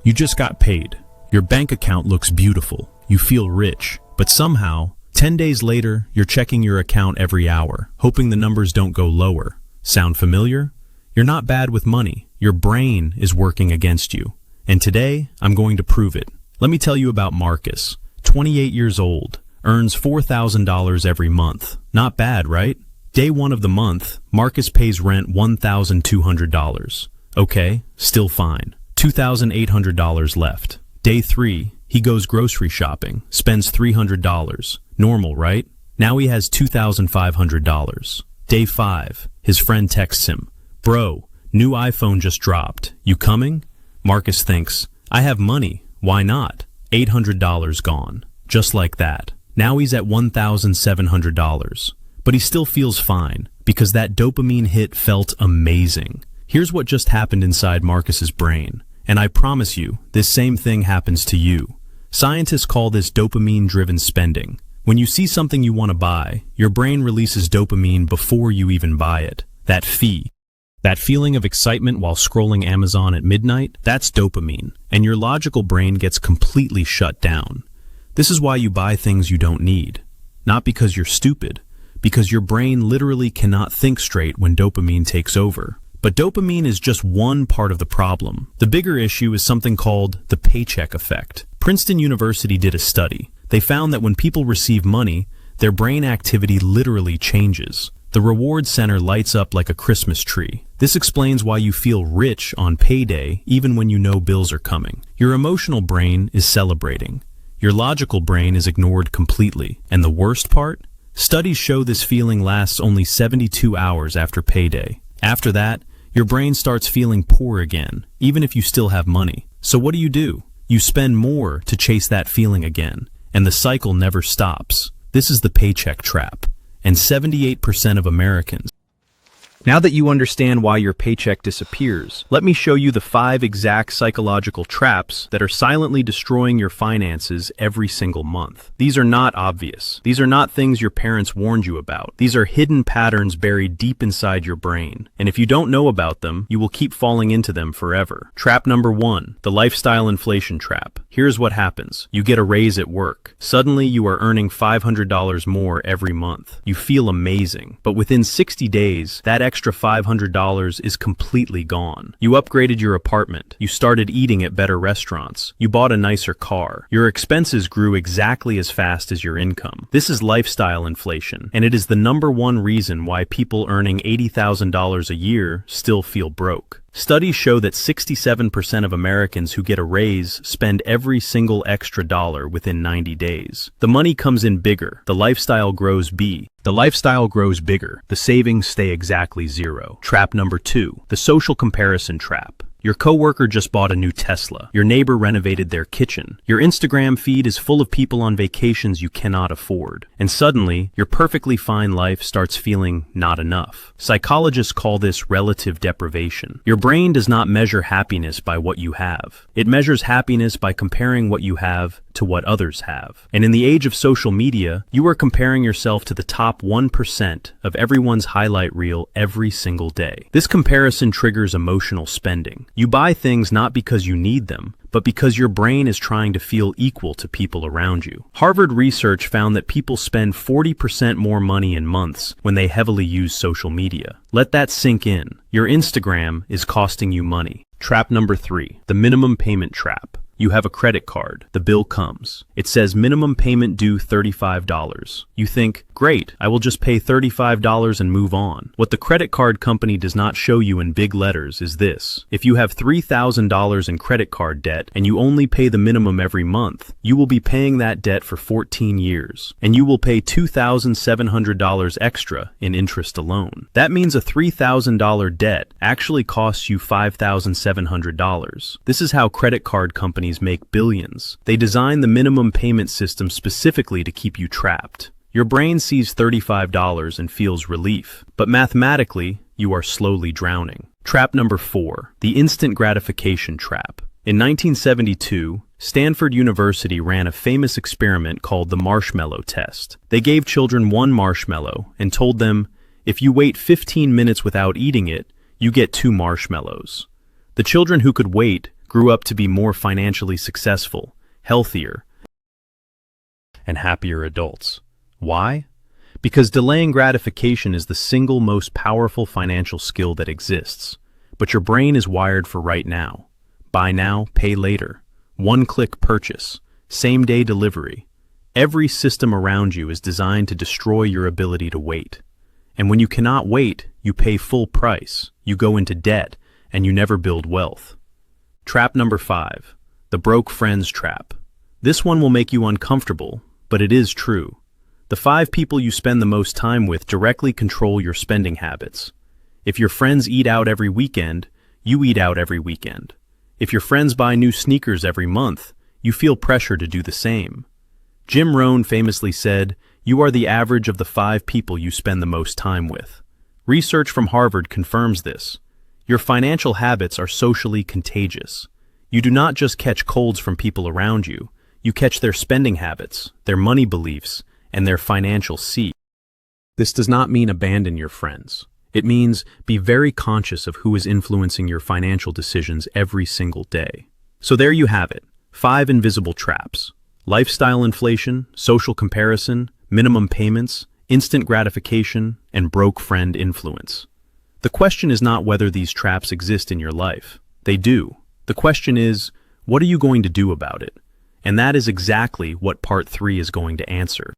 You just got paid. Your bank account looks beautiful. You feel rich. But somehow, 10 days later, you're checking your account every hour, hoping the numbers don't go lower. Sound familiar? You're not bad with money. Your brain is working against you. And today, I'm going to prove it. Let me tell you about Marcus, 28 years old, earns $4,000 every month. Not bad, right? Day 1 of the month, Marcus pays rent $1,200. Okay, still fine. $2,800 left. Day 3, he goes grocery shopping, spends $300. Normal, right? Now he has $2,500. Day 5, his friend texts him, "Bro, new iPhone just dropped. You coming?" Marcus thinks, "I have money. Why not?" $800 gone. Just like that. Now he's at $1,700. But he still feels fine, because that dopamine hit felt amazing. Here's what just happened inside Marcus's brain. And I promise you, this same thing happens to you. Scientists call this dopamine-driven spending. When you see something you want to buy, your brain releases dopamine before you even buy it. That feeling of excitement while scrolling Amazon at midnight, that's dopamine, and your logical brain gets completely shut down. This is why you buy things you don't need. Not because you're stupid, because your brain literally cannot think straight when dopamine takes over. But dopamine is just one part of the problem. The bigger issue is something called the paycheck effect. Princeton University did a study. They found that when people receive money, their brain activity literally changes. The reward center lights up like a Christmas tree. This explains why you feel rich on payday even when you know bills are coming. Your emotional brain is celebrating. Your logical brain is ignored completely. And the worst part? Studies show this feeling lasts only 72 hours after payday. After that, your brain starts feeling poor again, even if you still have money. So what do? You spend more to chase that feeling again, and the cycle never stops. This is the paycheck trap, and 78% of Americans. Now that you understand why your paycheck disappears, let me show you the 5 exact psychological traps that are silently destroying your finances every single month. These are not obvious. These are not things your parents warned you about. These are hidden patterns buried deep inside your brain. And if you don't know about them, you will keep falling into them forever. Trap number 1, the lifestyle inflation trap. Here's what happens. You get a raise at work. Suddenly you are earning $500 more every month. You feel amazing. But within 60 days, that extra $500 is completely gone. You upgraded your apartment. You started eating at better restaurants. You bought a nicer car. Your expenses grew exactly as fast as your income. This is lifestyle inflation, and it is the #1 reason why people earning $80,000 a year still feel broke. Studies show that 67% of Americans who get a raise spend every single extra dollar within 90 days. The money comes in bigger. The lifestyle grows bigger. The savings stay exactly zero. Trap number 2, the social comparison trap. Your coworker just bought a new Tesla. Your neighbor renovated their kitchen. Your Instagram feed is full of people on vacations you cannot afford. And suddenly, your perfectly fine life starts feeling not enough. Psychologists call this relative deprivation. Your brain does not measure happiness by what you have. It measures happiness by comparing what you have to what others have. And in the age of social media, you are comparing yourself to the top 1% of everyone's highlight reel every single day. This comparison triggers emotional spending. You buy things not because you need them, but because your brain is trying to feel equal to people around you. Harvard research found that people spend 40% more money in months when they heavily use social media. Let that sink in. Your Instagram is costing you money. Trap number 3, the minimum payment trap. You have a credit card. The bill comes. It says minimum payment due $35. You think, great, I will just pay $35 and move on. What the credit card company does not show you in big letters is this. If you have $3,000 in credit card debt and you only pay the minimum every month, you will be paying that debt for 14 years. And you will pay $2,700 extra in interest alone. That means a $3,000 debt actually costs you $5,700. This is how credit card companies make billions. They design the minimum payment system specifically to keep you trapped. Your brain sees $35 and feels relief, but mathematically, you are slowly drowning. Trap number 4, the instant gratification trap. In 1972, Stanford University ran a famous experiment called the marshmallow test. They gave children one marshmallow and told them, if you wait 15 minutes without eating it, you get 2 marshmallows. The children who could wait grew up to be more financially successful, healthier, and happier adults. Why? Because delaying gratification is the single most powerful financial skill that exists. But your brain is wired for right now. Buy now, pay later. One-click purchase. Same-day delivery. Every system around you is designed to destroy your ability to wait. And when you cannot wait, you pay full price, you go into debt, and you never build wealth. Trap number 5. The broke friends trap. This one will make you uncomfortable, but it is true. The 5 people you spend the most time with directly control your spending habits. If your friends eat out every weekend, you eat out every weekend. If your friends buy new sneakers every month, you feel pressure to do the same. Jim Rohn famously said, "You are the average of the 5 people you spend the most time with." Research from Harvard confirms this. Your financial habits are socially contagious. You do not just catch colds from people around you, you catch their spending habits, their money beliefs, and their financial seeds. This does not mean abandon your friends. It means be very conscious of who is influencing your financial decisions every single day. So there you have it, 5 invisible traps. Lifestyle inflation, social comparison, minimum payments, instant gratification, and broke friend influence. The question is not whether these traps exist in your life. They do. The question is, what are you going to do about it? And that is exactly what part 3 is going to answer.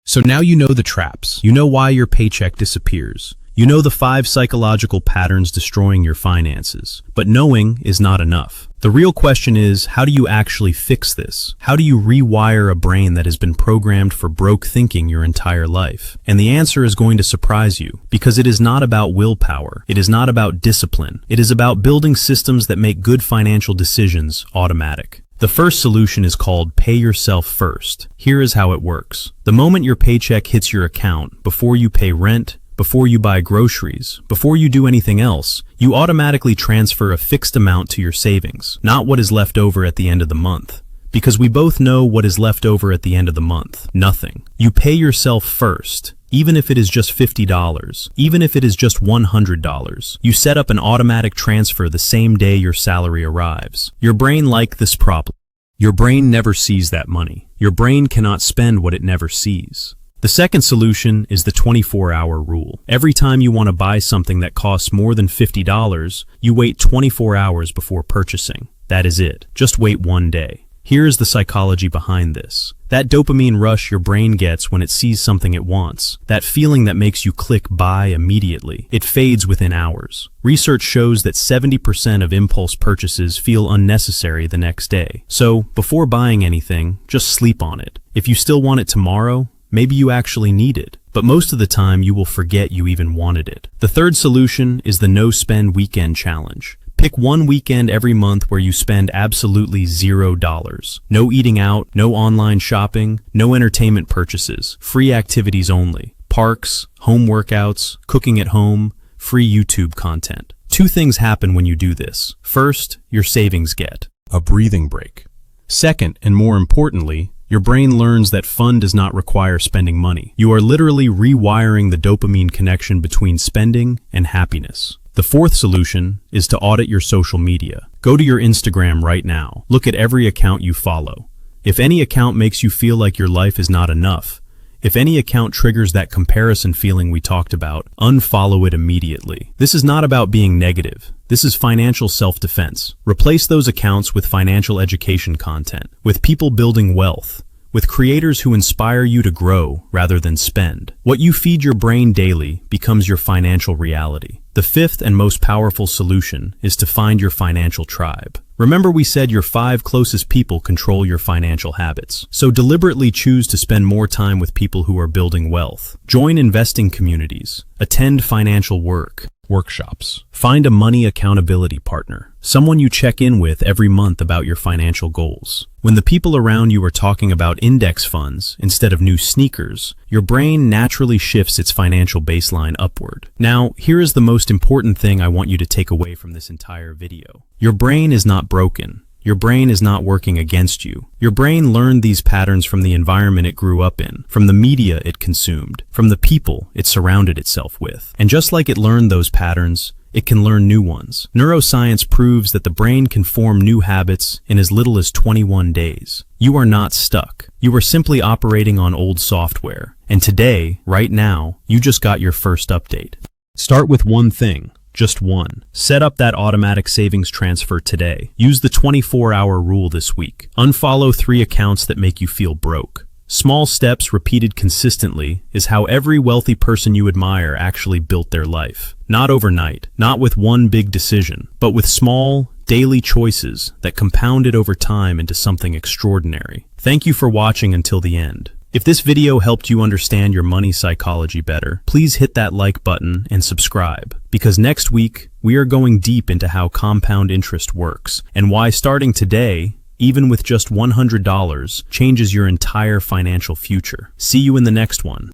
So now you know the traps. You know why your paycheck disappears. You know the 5 psychological patterns destroying your finances. But knowing is not enough. The real question is, how do you actually fix this? How do you rewire a brain that has been programmed for broke thinking your entire life? And the answer is going to surprise you, because it is not about willpower. It is not about discipline. It is about building systems that make good financial decisions automatic. The first solution is called Pay Yourself First. Here is how it works. The moment your paycheck hits your account, before you pay rent, before you buy groceries, before you do anything else, you automatically transfer a fixed amount to your savings, not what is left over at the end of the month. Because we both know what is left over at the end of the month. Nothing. You pay yourself first. Even if it is just $50, even if it is just $100, you set up an automatic transfer the same day your salary arrives. Your brain likes this problem. Your brain never sees that money. Your brain cannot spend what it never sees. The second solution is the 24-hour rule. Every time you want to buy something that costs more than $50, you wait 24 hours before purchasing. That is it. Just wait one day. Here is the psychology behind this. That dopamine rush your brain gets when it sees something it wants, that feeling that makes you click buy immediately, it fades within hours. Research shows that 70% of impulse purchases feel unnecessary the next day. So, before buying anything, just sleep on it. If you still want it tomorrow, maybe you actually need it, but most of the time you will forget you even wanted it. The third solution is the no-spend weekend challenge. Pick one weekend every month where you spend absolutely $0. No eating out, no online shopping, no entertainment purchases, free activities only. Parks, home workouts, cooking at home, free YouTube content. 2 things happen when you do this. First, your savings get a breathing break. Second, and more importantly, your brain learns that fun does not require spending money. You are literally rewiring the dopamine connection between spending and happiness. The fourth solution is to audit your social media. Go to your Instagram right now. Look at every account you follow. If any account makes you feel like your life is not enough, if any account triggers that comparison feeling we talked about, unfollow it immediately. This is not about being negative. This is financial self-defense. Replace those accounts with financial education content, with people building wealth, with creators who inspire you to grow rather than spend. What you feed your brain daily becomes your financial reality. The fifth and most powerful solution is to find your financial tribe. Remember, we said your 5 closest people control your financial habits. So deliberately choose to spend more time with people who are building wealth. Join investing communities. Attend financial workshops. Find a money accountability partner, someone you check in with every month about your financial goals. When the people around you are talking about index funds instead of new sneakers, your brain naturally shifts its financial baseline upward. Now, here is the most important thing I want you to take away from this entire video. Your brain is not broken. Your brain is not working against you. Your brain learned these patterns from the environment it grew up in, from the media it consumed, from the people it surrounded itself with. And just like it learned those patterns, it can learn new ones. Neuroscience proves that the brain can form new habits in as little as 21 days. You are not stuck. You are simply operating on old software. And today, right now, you just got your first update. Start with one thing. Just one. Set up that automatic savings transfer today. Use the 24-hour rule this week. Unfollow 3 accounts that make you feel broke. Small steps repeated consistently is how every wealthy person you admire actually built their life. Not overnight, not with one big decision, but with small, daily choices that compounded over time into something extraordinary. Thank you for watching until the end. If this video helped you understand your money psychology better, please hit that like button and subscribe, because next week we are going deep into how compound interest works and why starting today, even with just $100, changes your entire financial future. See you in the next one.